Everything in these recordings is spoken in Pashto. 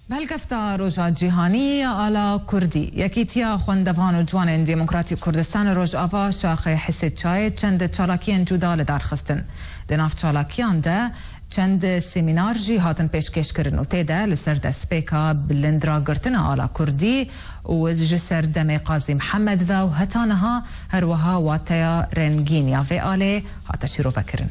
بهالكفتا روجا جیهانی آلا کردی یکیتیا خوندوان و جوان دموکراتی کردستان روج آوا شاخه حسید چای چند چالاکیان جدا لدار خستن دناف چالاکیان ده چند سیمینار جی هاتن پیشکش کرن و تیده لسر دسپیکا بلندرا گرتن آلا کردی و جسر دم قاضی محمد و هتانها هروها واتیا رنگین یا في آله هاتا شیرو فکرن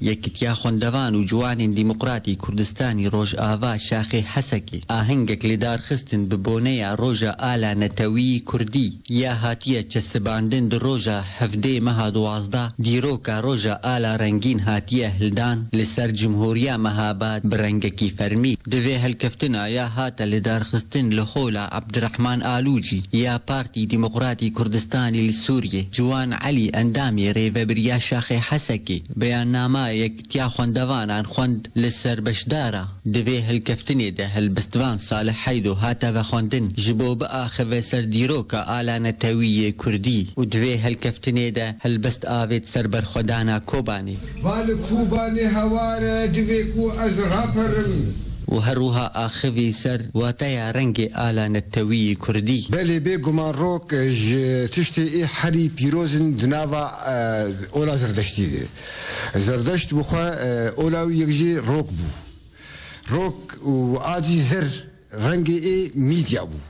یەکتیا خوندەوان و جوانین دیموقراتی کوردستانی ڕۆژئاوا شاخی حەسەکی ئاهەنگێک لێدارخستن ببۆنەیە ڕۆژە ئالا نەتەویی کوردی یا هاتیە چەسەباندن ڕۆژە هەفتەی مەها 12 دیرۆکە ڕۆژە ئالا ڕەنگین هاتیە هەلدان لەسەر جمهوریە مەهاباد بڕەنگەکی فەرمی دەوێ هەلکەفتنە یا هاتە لێدارخستن لە خۆلا عەبدڕەحمان ئالوجی یا پارتی دیموقراتی کوردستانی لە سووریێ جوان عەلی ئەندامی ڕێڤەبریا شاخی حەسەکی بەیاننامە یەکتیا خوندەوانان خوند لەسەر بەشدارە دەوێ هەلکەفتنێدا هەلبەستوان ساڵح حەیدۆ هاتە بە خوندن ji بۆ بئاخەوێ سەر دیرۆکە ئالا نەتەویی کوردی و دوێ هەلکەفتنێدا هەلبەست ئاوێت سەر بەرخۆدانا کۆبانێ والە کوبانێ هەوارە دوێک و ئەز ڕاپەرم و هەروها ئاخەوی سەر واتەیە ڕەنگێ ئالا نەتەویی کوردی بەلێ بێگومان ڕۆک تشتێ ئێ حەری پیرۆزن دناوە ئۆلا زەردەشتی دێ زەردەشت بخوا ئۆلاوی یەکژێ ڕۆک بوو ڕۆک و ئاجی زەر ڕەنگێ ئێ میدیا بوو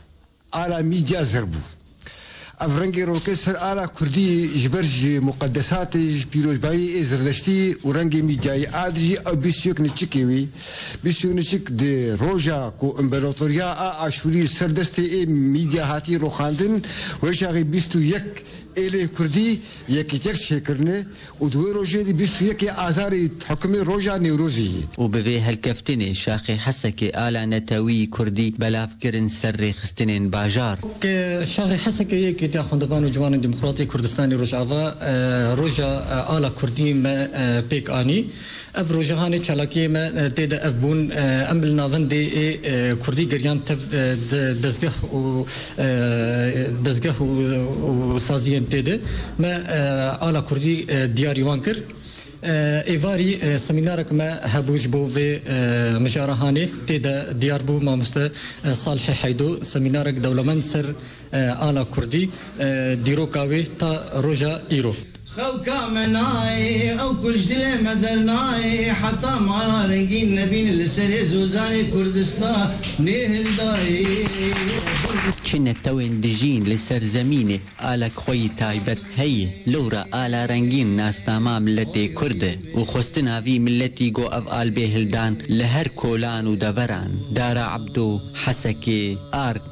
ئالا میدیا زەر بوو ئەف ڕەنگی ڕۆکە سەر ئالا کوردی ji ber ji muqeddesatê ji pîrozbayî ê zirdeştî û rengê mîdyayê adî ew bîstiyek niçikê wî bîstiyek niçik di roja ku împaratoriya a aşûrî ser destê ê mîdya hatî roxandin wê şaxî bîst û yek êlê Kurdî yekîtek çêkirine û di wê rojê de bîst û yekê azarê hikûmê roja Newrozê yê و بەvê هەلکەفتنê شاخی حەسەکێ ئالا نەتەویی کوردی بەلافکردن سەر ڕێخستنên باژار شاخی حەسەکە یەکێتیا خوندەوان و جوانên دیموکراتی کوردستانی ڕۆژئاوا ڕۆژە ئالا کوردی me pêk anî ev rojahanê çalakiyê me têde ev bûn em li navendê ê Kurdî geriyan tev dezgeh û saziyên têde me ala Kurdî diyarî wan kir êvarî semînarek me hebû ji bo vê mijarahanê têde diyar bû mamoste Salihê Heydû semînarek dewlemend ser ala Kurdî dîroka wê ta roja îro خلقا مناي او كل جدلي مدرناي حتى ما رنجين نبين لسري زوزاني كردستان نهل داي چنە تەوێن دژین لەسەر زەمینێ ئالەک خۆی تایبەت هەیە لەورە ئالا ڕەنگین ناستاما ملەتێ کوردە و خۆستناوی ملەتی گۆ ئەڤ ئالبێ هلدان لە هەر کۆلان و دەڤەران دارا عەبدۆ حەسەکێ ئارک